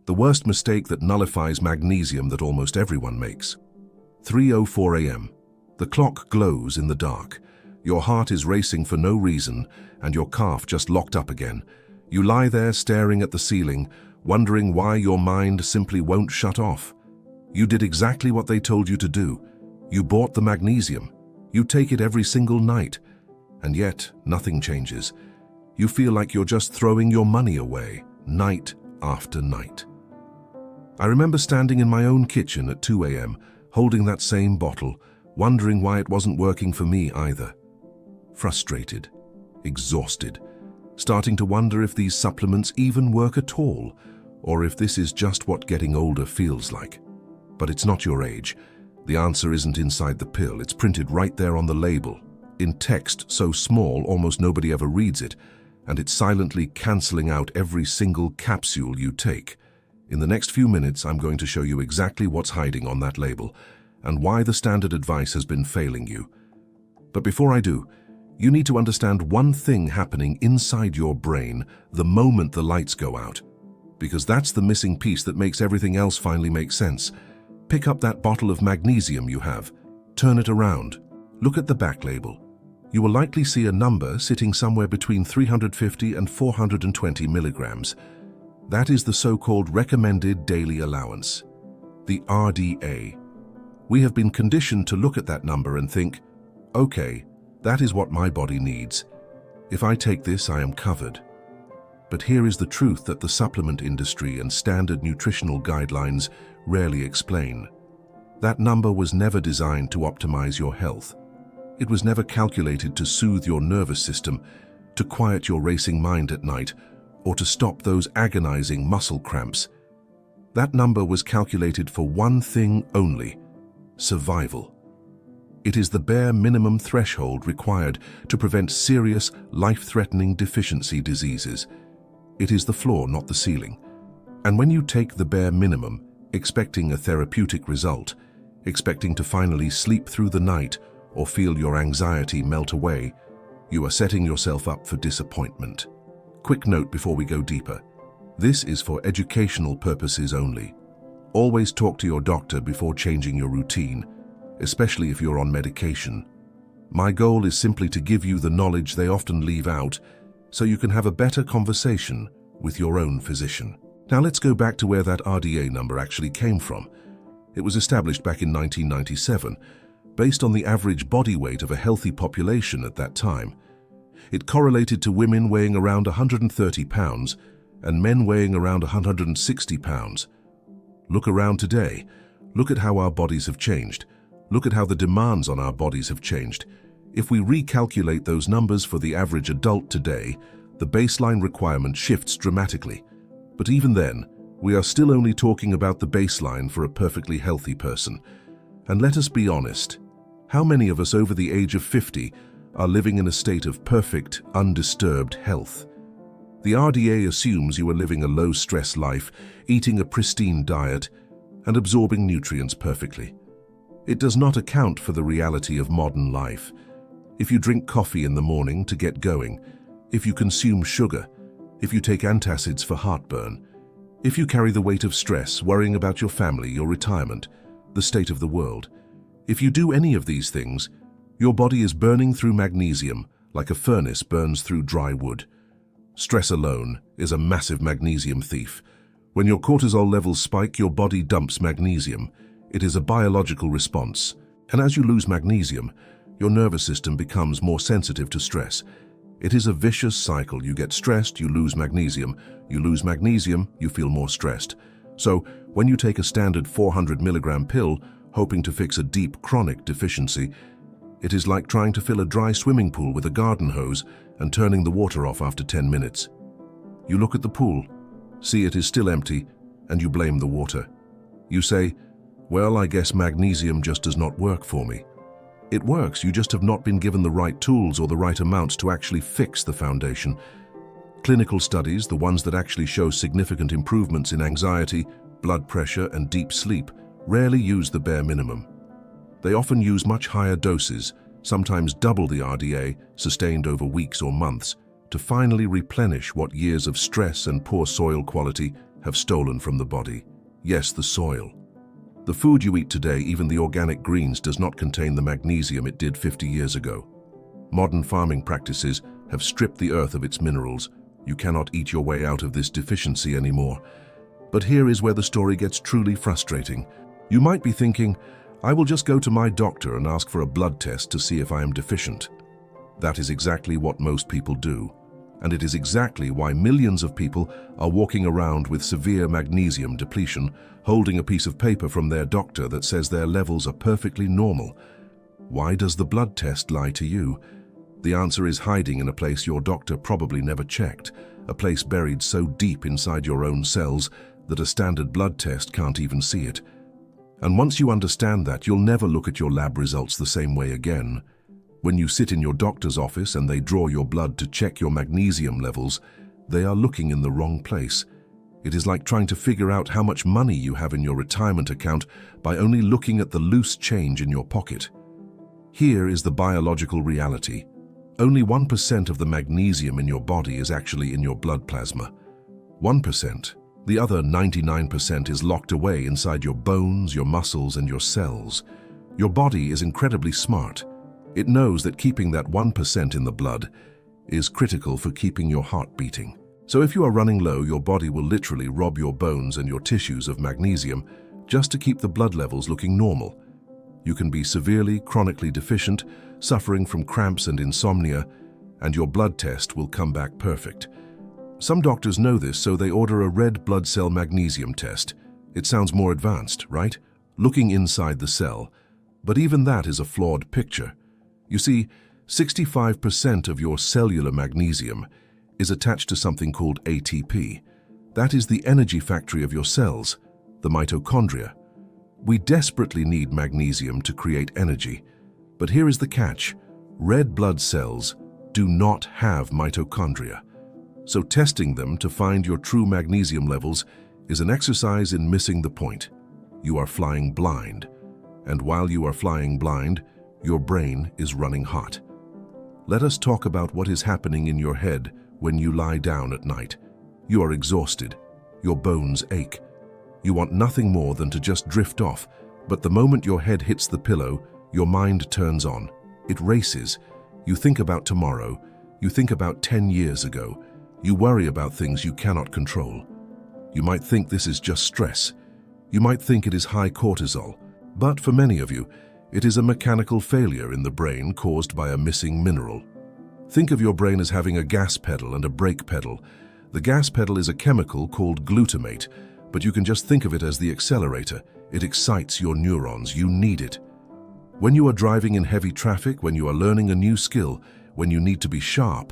The worst mistake that nullifies magnesium that almost everyone makes. 3:04 a.m. The clock glows in the dark. Your heart is racing for no reason, and your calf just locked up again. You lie there staring at the ceiling, wondering why your mind simply won't shut off. You did exactly what they told you to do. You bought the magnesium. You take it every single night. And yet, nothing changes. You feel like you're just throwing your money away, night after night. I remember standing in my own kitchen at 2 a.m., holding that same bottle, wondering why it wasn't working for me either. Frustrated, exhausted, starting to wonder if these supplements even work at all, or if this is just what getting older feels like. But it's not your age. The answer isn't inside the pill, it's printed right there on the label, in text so small almost nobody ever reads it, and it's silently cancelling out every single capsule you take. In the next few minutes, I'm going to show you exactly what's hiding on that label, and why the standard advice has been failing you. But before I do, you need to understand one thing happening inside your brain the moment the lights go out, because that's the missing piece that makes everything else finally make sense. Pick up that bottle of magnesium you have, turn it around, look at the back label. You will likely see a number sitting somewhere between 350 and 420 milligrams. That is the so-called recommended daily allowance, the RDA. We have been conditioned to look at that number and think, okay, that is what my body needs. If I take this, I am covered. But here is the truth that the supplement industry and standard nutritional guidelines rarely explain. That number was never designed to optimize your health. It was never calculated to soothe your nervous system, to quiet your racing mind at night, or to stop those agonizing muscle cramps. That number was calculated for one thing only: survival. It is the bare minimum threshold required to prevent serious, life-threatening deficiency diseases. It is the floor, not the ceiling. And when you take the bare minimum, expecting a therapeutic result, expecting to finally sleep through the night or feel your anxiety melt away, you are setting yourself up for disappointment. Quick note before we go deeper. This is for educational purposes only. Always talk to your doctor before changing your routine, especially if you're on medication. My goal is simply to give you the knowledge they often leave out, so you can have a better conversation with your own physician. Now let's go back to where that RDA number actually came from. It was established back in 1997, based on the average body weight of a healthy population at that time. It correlated to women weighing around 130 pounds and men weighing around 160 pounds. Look around today. Look at how our bodies have changed. Look at how the demands on our bodies have changed. If we recalculate those numbers for the average adult today, the baseline requirement shifts dramatically. But even then, we are still only talking about the baseline for a perfectly healthy person. And let us be honest, how many of us over the age of 50 are living in a state of perfect, undisturbed health? The RDA assumes you are living a low-stress life, eating a pristine diet, and absorbing nutrients perfectly. It does not account for the reality of modern life. If you drink coffee in the morning to get going, if you consume sugar, if you take antacids for heartburn, if you carry the weight of stress, worrying about your family, your retirement, the state of the world, if you do any of these things, your body is burning through magnesium like a furnace burns through dry wood. Stress alone is a massive magnesium thief. When your cortisol levels spike, your body dumps magnesium. It is a biological response. And as you lose magnesium, your nervous system becomes more sensitive to stress. It is a vicious cycle. You get stressed, you lose magnesium. You lose magnesium, you feel more stressed. So when you take a standard 400 milligram pill, hoping to fix a deep chronic deficiency, it is like trying to fill a dry swimming pool with a garden hose and turning the water off after 10 minutes. You look at the pool, see it is still empty, and you blame the water. You say, well, I guess magnesium just does not work for me. It works, you just have not been given the right tools or the right amounts to actually fix the foundation. Clinical studies, the ones that actually show significant improvements in anxiety, blood pressure, and deep sleep, rarely use the bare minimum. They often use much higher doses, sometimes double the RDA, sustained over weeks or months, to finally replenish what years of stress and poor soil quality have stolen from the body. Yes, the soil. The food you eat today, even the organic greens, does not contain the magnesium it did 50 years ago. Modern farming practices have stripped the earth of its minerals. You cannot eat your way out of this deficiency anymore. But here is where the story gets truly frustrating. You might be thinking, I will just go to my doctor and ask for a blood test to see if I am deficient. That is exactly what most people do. And it is exactly why millions of people are walking around with severe magnesium depletion, holding a piece of paper from their doctor that says their levels are perfectly normal. Why does the blood test lie to you? The answer is hiding in a place your doctor probably never checked, a place buried so deep inside your own cells that a standard blood test can't even see it. And once you understand that, you'll never look at your lab results the same way again. When you sit in your doctor's office and they draw your blood to check your magnesium levels, they are looking in the wrong place. It is like trying to figure out how much money you have in your retirement account by only looking at the loose change in your pocket. Here is the biological reality. Only 1% of the magnesium in your body is actually in your blood plasma. 1%. The other 99% is locked away inside your bones, your muscles, and your cells. Your body is incredibly smart. It knows that keeping that 1% in the blood is critical for keeping your heart beating. So if you are running low, your body will literally rob your bones and your tissues of magnesium just to keep the blood levels looking normal. You can be severely, chronically deficient, suffering from cramps and insomnia, and your blood test will come back perfect. Some doctors know this, so they order a red blood cell magnesium test. It sounds more advanced, right? Looking inside the cell. But even that is a flawed picture. You see, 65% of your cellular magnesium is attached to something called ATP. That is the energy factory of your cells, the mitochondria. We desperately need magnesium to create energy. But here is the catch. Red blood cells do not have mitochondria. So testing them to find your true magnesium levels is an exercise in missing the point. You are flying blind. And while you are flying blind, your brain is running hot. Let us talk about what is happening in your head when you lie down at night. You are exhausted. Your bones ache. You want nothing more than to just drift off, but the moment your head hits the pillow, your mind turns on. It races. You think about tomorrow. You think about 10 years ago. You worry about things you cannot control. You might think this is just stress. You might think it is high cortisol. But for many of you, it is a mechanical failure in the brain caused by a missing mineral. Think of your brain as having a gas pedal and a brake pedal. The gas pedal is a chemical called glutamate, but you can just think of it as the accelerator. It excites your neurons. You need it. When you are driving in heavy traffic, when you are learning a new skill, when you need to be sharp,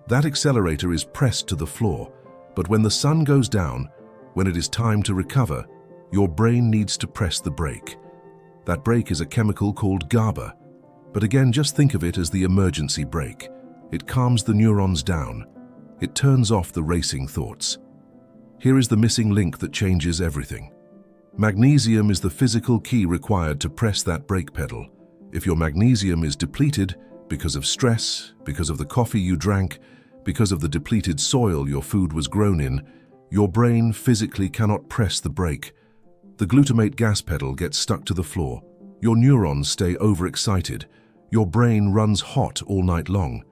that accelerator is pressed to the floor. But when the sun goes down, when it is time to recover, your brain needs to press the brake. That brake is a chemical called GABA. But again, just think of it as the emergency brake. It calms the neurons down. It turns off the racing thoughts. Here is the missing link that changes everything. Magnesium is the physical key required to press that brake pedal. If your magnesium is depleted because of stress, because of the coffee you drank, because of the depleted soil your food was grown in, your brain physically cannot press the brake. The glutamate gas pedal gets stuck to the floor. Your neurons stay overexcited. Your brain runs hot all night long.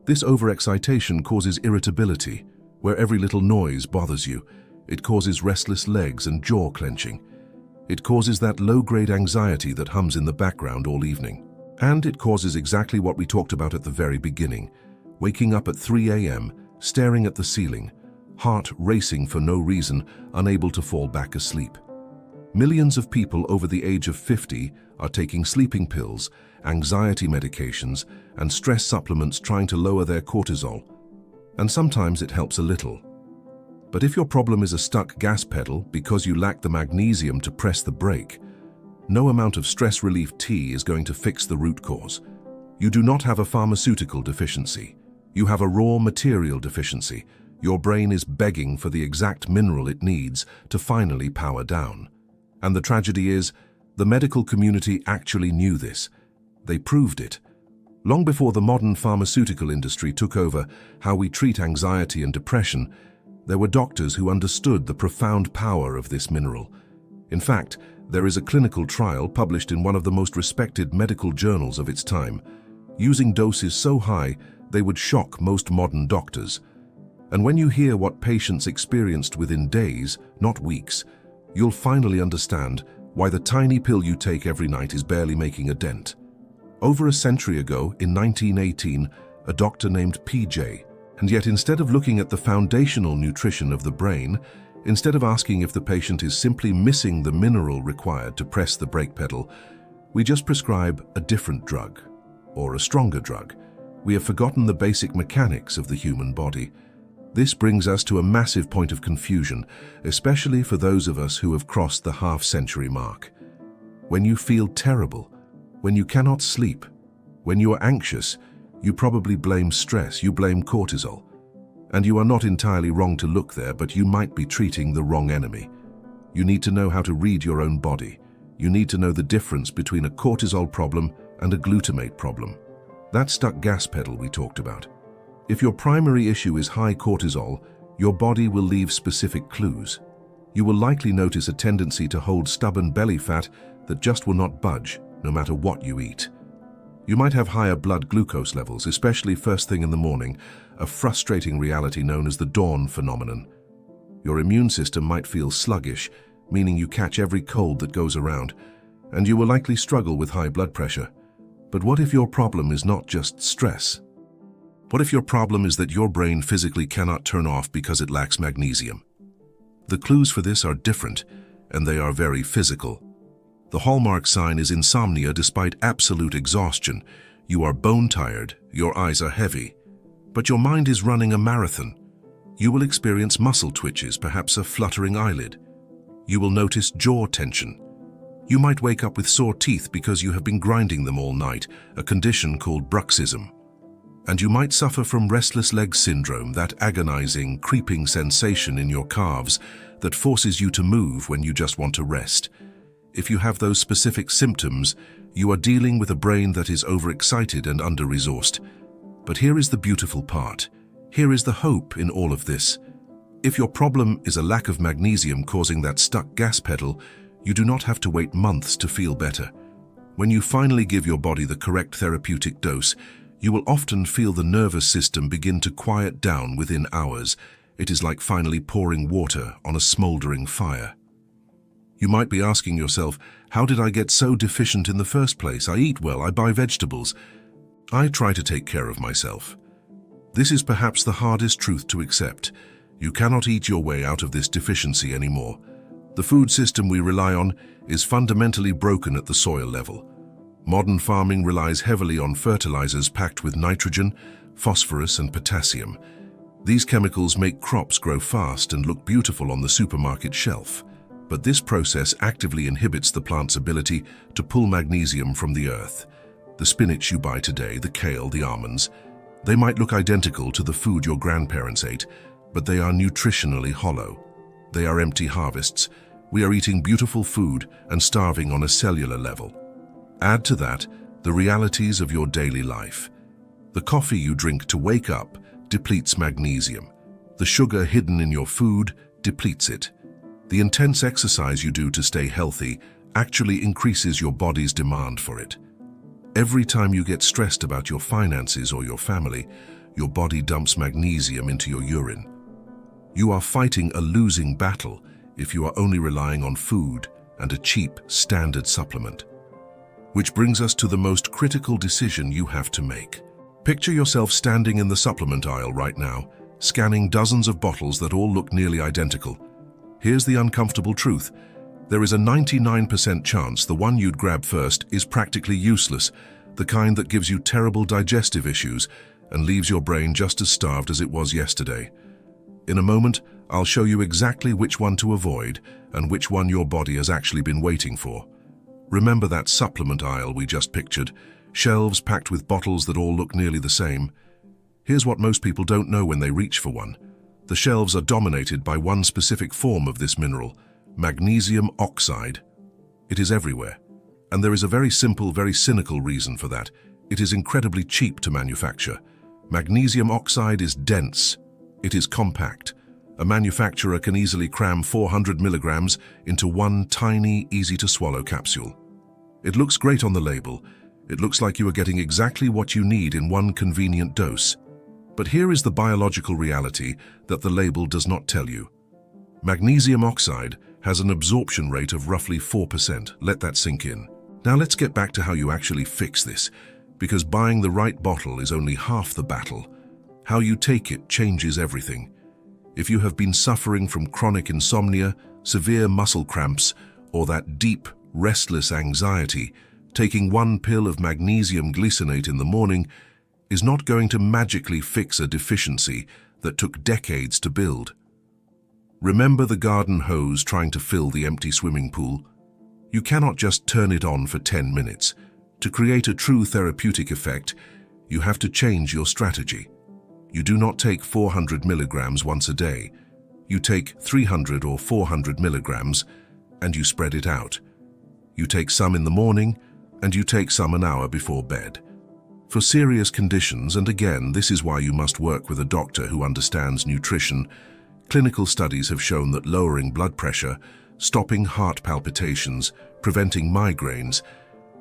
This overexcitation causes irritability, where every little noise bothers you. It causes restless legs and jaw clenching. It causes that low-grade anxiety that hums in the background all evening. And it causes exactly what we talked about at the very beginning. Waking up at 3 a.m., staring at the ceiling, heart racing for no reason, unable to fall back asleep. Millions of people over the age of 50 are taking sleeping pills, anxiety medications, and stress supplements trying to lower their cortisol. And sometimes it helps a little. But if your problem is a stuck gas pedal because you lack the magnesium to press the brake, no amount of stress relief tea is going to fix the root cause. You do not have a pharmaceutical deficiency. You have a raw material deficiency. Your brain is begging for the exact mineral it needs to finally power down. And the tragedy is, the medical community actually knew this. They proved it. Long before the modern pharmaceutical industry took over how we treat anxiety and depression, There were doctors who understood the profound power of this mineral. In fact, there is a clinical trial published in one of the most respected medical journals of its time, using doses so high they would shock most modern doctors. And when you hear what patients experienced within days, not weeks, you'll finally understand why the tiny pill you take every night is barely making a dent. Over a century ago, in 1918, a doctor named PJ, and yet instead of looking at the foundational nutrition of the brain, instead of asking if the patient is simply missing the mineral required to press the brake pedal, we just prescribe a different drug, or a stronger drug. We have forgotten the basic mechanics of the human body. This brings us to a massive point of confusion, especially for those of us who have crossed the half-century mark. When you feel terrible, when you cannot sleep, when you are anxious, you probably blame stress, you blame cortisol. And you are not entirely wrong to look there, but you might be treating the wrong enemy. You need to know how to read your own body. You need to know the difference between a cortisol problem and a glutamate problem. That stuck gas pedal we talked about. If your primary issue is high cortisol, your body will leave specific clues. You will likely notice a tendency to hold stubborn belly fat that just will not budge, no matter what you eat. You might have higher blood glucose levels, especially first thing in the morning, a frustrating reality known as the dawn phenomenon. Your immune system might feel sluggish, meaning you catch every cold that goes around, and you will likely struggle with high blood pressure. But what if your problem is not just stress? What if your problem is that your brain physically cannot turn off because it lacks magnesium? The clues for this are different, and they are very physical. The hallmark sign is insomnia despite absolute exhaustion. You are bone-tired, your eyes are heavy, but your mind is running a marathon. You will experience muscle twitches, perhaps a fluttering eyelid. You will notice jaw tension. You might wake up with sore teeth because you have been grinding them all night, a condition called bruxism. And you might suffer from restless leg syndrome, that agonizing, creeping sensation in your calves that forces you to move when you just want to rest. If you have those specific symptoms, you are dealing with a brain that is overexcited and under-resourced. But here is the beautiful part. Here is the hope in all of this. If your problem is a lack of magnesium causing that stuck gas pedal, you do not have to wait months to feel better. When you finally give your body the correct therapeutic dose, you will often feel the nervous system begin to quiet down within hours. It is like finally pouring water on a smoldering fire. You might be asking yourself, how did I get so deficient in the first place? I eat well, I buy vegetables. I try to take care of myself. This is perhaps the hardest truth to accept. You cannot eat your way out of this deficiency anymore. The food system we rely on is fundamentally broken at the soil level. Modern farming relies heavily on fertilizers packed with nitrogen, phosphorus, and potassium. These chemicals make crops grow fast and look beautiful on the supermarket shelf. But this process actively inhibits the plant's ability to pull magnesium from the earth. The spinach you buy today, the kale, the almonds, they might look identical to the food your grandparents ate, but they are nutritionally hollow. They are empty harvests. We are eating beautiful food and starving on a cellular level. Add to that the realities of your daily life. The coffee you drink to wake up depletes magnesium. The sugar hidden in your food depletes it. The intense exercise you do to stay healthy actually increases your body's demand for it. Every time you get stressed about your finances or your family, your body dumps magnesium into your urine. You are fighting a losing battle if you are only relying on food and a cheap, standard supplement. Which brings us to the most critical decision you have to make. Picture yourself standing in the supplement aisle right now, scanning dozens of bottles that all look nearly identical. Here's the uncomfortable truth. There is a 99% chance the one you'd grab first is practically useless, the kind that gives you terrible digestive issues and leaves your brain just as starved as it was yesterday. In a moment, I'll show you exactly which one to avoid and which one your body has actually been waiting for. Remember that supplement aisle we just pictured, shelves packed with bottles that all look nearly the same. Here's what most people don't know when they reach for one. The shelves are dominated by one specific form of this mineral, magnesium oxide. It is everywhere. And there is a very simple, very cynical reason for that. It is incredibly cheap to manufacture. Magnesium oxide is dense. It is compact. A manufacturer can easily cram 400 milligrams into one tiny, easy-to-swallow capsule. It looks great on the label. It looks like you are getting exactly what you need in one convenient dose. But here is the biological reality that the label does not tell you. Magnesium oxide has an absorption rate of roughly 4%. Let that sink in. Now let's get back to how you actually fix this, because buying the right bottle is only half the battle. How you take it changes everything. If you have been suffering from chronic insomnia, severe muscle cramps, or that deep, restless anxiety, taking one pill of magnesium glycinate in the morning is not going to magically fix a deficiency that took decades to build. Remember the garden hose trying to fill the empty swimming pool? You cannot just turn it on for 10 minutes. To create a true therapeutic effect, you have to change your strategy. You do not take 400 milligrams once a day. You take 300 or 400 milligrams and you spread it out. You take some in the morning and you take some an hour before bed. For serious conditions, and again, this is why you must work with a doctor who understands nutrition, clinical studies have shown that lowering blood pressure, stopping heart palpitations, preventing migraines,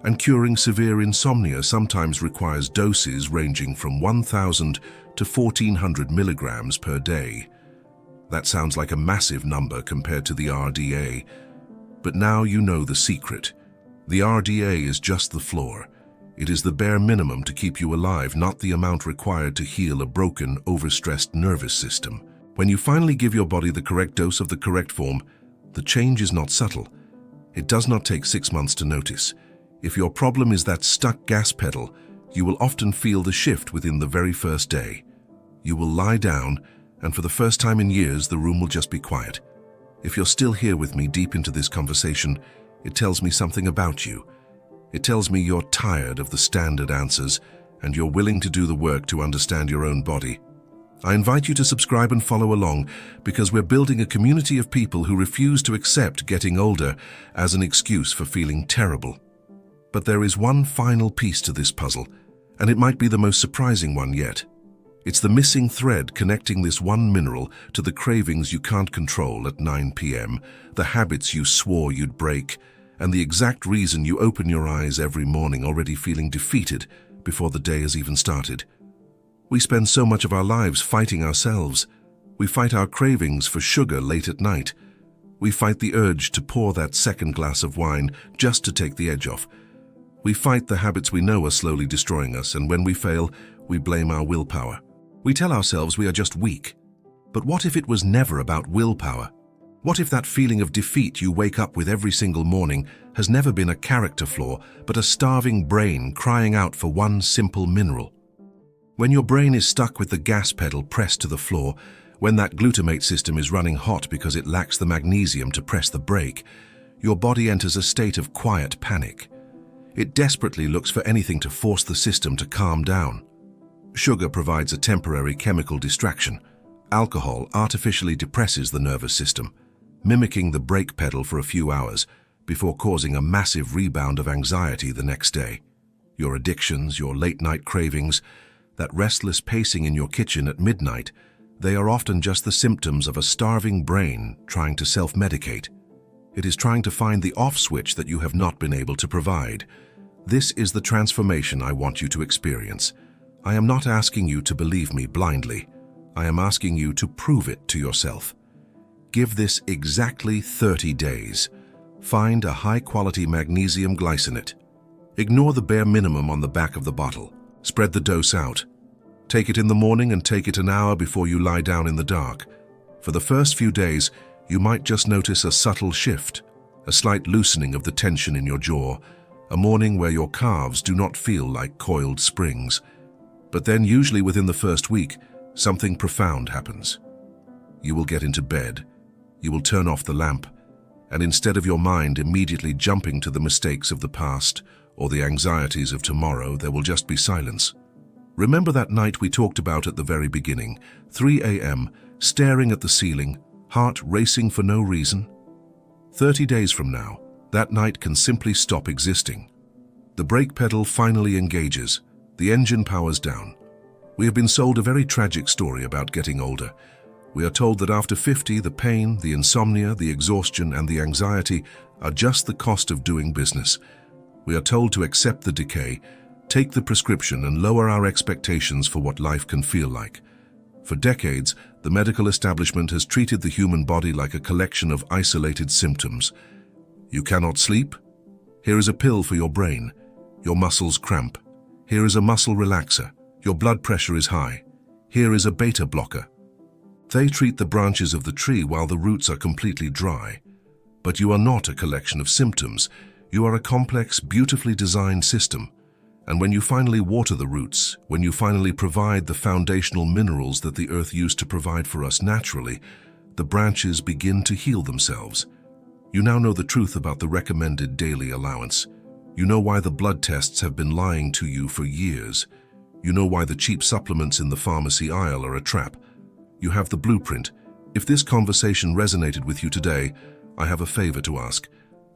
and curing severe insomnia sometimes requires doses ranging from 1,000 to 1,400 milligrams per day. That sounds like a massive number compared to the RDA, but now you know the secret. The RDA is just the floor. It is the bare minimum to keep you alive, not the amount required to heal a broken, overstressed nervous system. When you finally give your body the correct dose of the correct form, the change is not subtle. It does not take 6 months to notice. If your problem is that stuck gas pedal, you will often feel the shift within the very first day. You will lie down, and for the first time in years, the room will just be quiet. If you're still here with me deep into this conversation, it tells me something about you. It tells me you're tired of the standard answers, and you're willing to do the work to understand your own body. I invite you to subscribe and follow along, because we're building a community of people who refuse to accept getting older as an excuse for feeling terrible. But there is one final piece to this puzzle, and it might be the most surprising one yet. It's the missing thread connecting this one mineral to the cravings you can't control at 9 p.m., the habits you swore you'd break, and the exact reason you open your eyes every morning already feeling defeated before the day has even started. We spend so much of our lives fighting ourselves. We fight our cravings for sugar late at night. We fight the urge to pour that second glass of wine just to take the edge off. We fight the habits we know are slowly destroying us, and when we fail, we blame our willpower. We tell ourselves we are just weak. But what if it was never about willpower? What if that feeling of defeat you wake up with every single morning has never been a character flaw, but a starving brain crying out for one simple mineral? When your brain is stuck with the gas pedal pressed to the floor, when that glutamate system is running hot because it lacks the magnesium to press the brake, your body enters a state of quiet panic. It desperately looks for anything to force the system to calm down. Sugar provides a temporary chemical distraction. Alcohol artificially depresses the nervous system, mimicking the brake pedal for a few hours before causing a massive rebound of anxiety the next day. Your addictions, your late-night cravings, that restless pacing in your kitchen at midnight, they are often just the symptoms of a starving brain trying to self-medicate. It is trying to find the off switch that you have not been able to provide. This is the transformation I want you to experience. I am not asking you to believe me blindly. I am asking you to prove it to yourself. Give this exactly 30 days. Find a high-quality magnesium glycinate. Ignore the bare minimum on the back of the bottle. Spread the dose out. Take it in the morning and take it an hour before you lie down in the dark. For the first few days, you might just notice a subtle shift, a slight loosening of the tension in your jaw, a morning where your calves do not feel like coiled springs. But then, usually within the first week, something profound happens. You will get into bed. You will turn off the lamp, and instead of your mind immediately jumping to the mistakes of the past or the anxieties of tomorrow, there will just be silence. Remember that night we talked about at the very beginning, 3 a.m., staring at the ceiling, heart racing for no reason? 30 days from now, that night can simply stop existing. The brake pedal finally engages, the engine powers down. We have been sold a very tragic story about getting older. We are told that after 50, the pain, the insomnia, the exhaustion, and the anxiety are just the cost of doing business. We are told to accept the decay, take the prescription, and lower our expectations for what life can feel like. For decades, the medical establishment has treated the human body like a collection of isolated symptoms. You cannot sleep? Here is a pill for your brain. Your muscles cramp. Here is a muscle relaxer. Your blood pressure is high. Here is a beta blocker. They treat the branches of the tree while the roots are completely dry. But you are not a collection of symptoms. You are a complex, beautifully designed system. And when you finally water the roots, when you finally provide the foundational minerals that the earth used to provide for us naturally, the branches begin to heal themselves. You now know the truth about the recommended daily allowance. You know why the blood tests have been lying to you for years. You know why the cheap supplements in the pharmacy aisle are a trap. You have the blueprint. If this conversation resonated with you today, I have a favor to ask.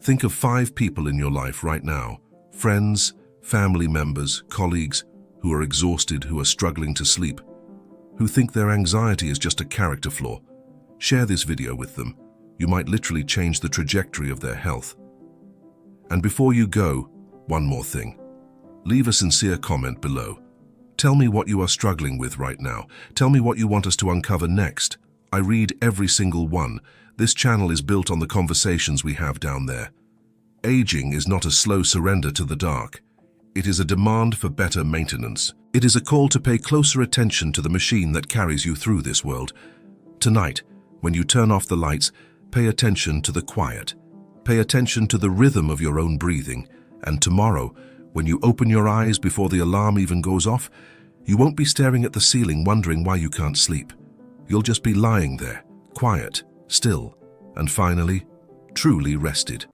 Think of 5 people in your life right now, friends, family members, colleagues, who are exhausted, who are struggling to sleep, who think their anxiety is just a character flaw. Share this video with them. You might literally change the trajectory of their health. And before you go, one more thing. Leave a sincere comment below. Tell me what you are struggling with right now. Tell me what you want us to uncover next. I read every single one. This channel is built on the conversations we have down there. Aging is not a slow surrender to the dark. It is a demand for better maintenance. It is a call to pay closer attention to the machine that carries you through this world. Tonight, when you turn off the lights, pay attention to the quiet. Pay attention to the rhythm of your own breathing. And tomorrow, when you open your eyes before the alarm even goes off, you won't be staring at the ceiling wondering why you can't sleep. You'll just be lying there, quiet, still, and finally, truly rested.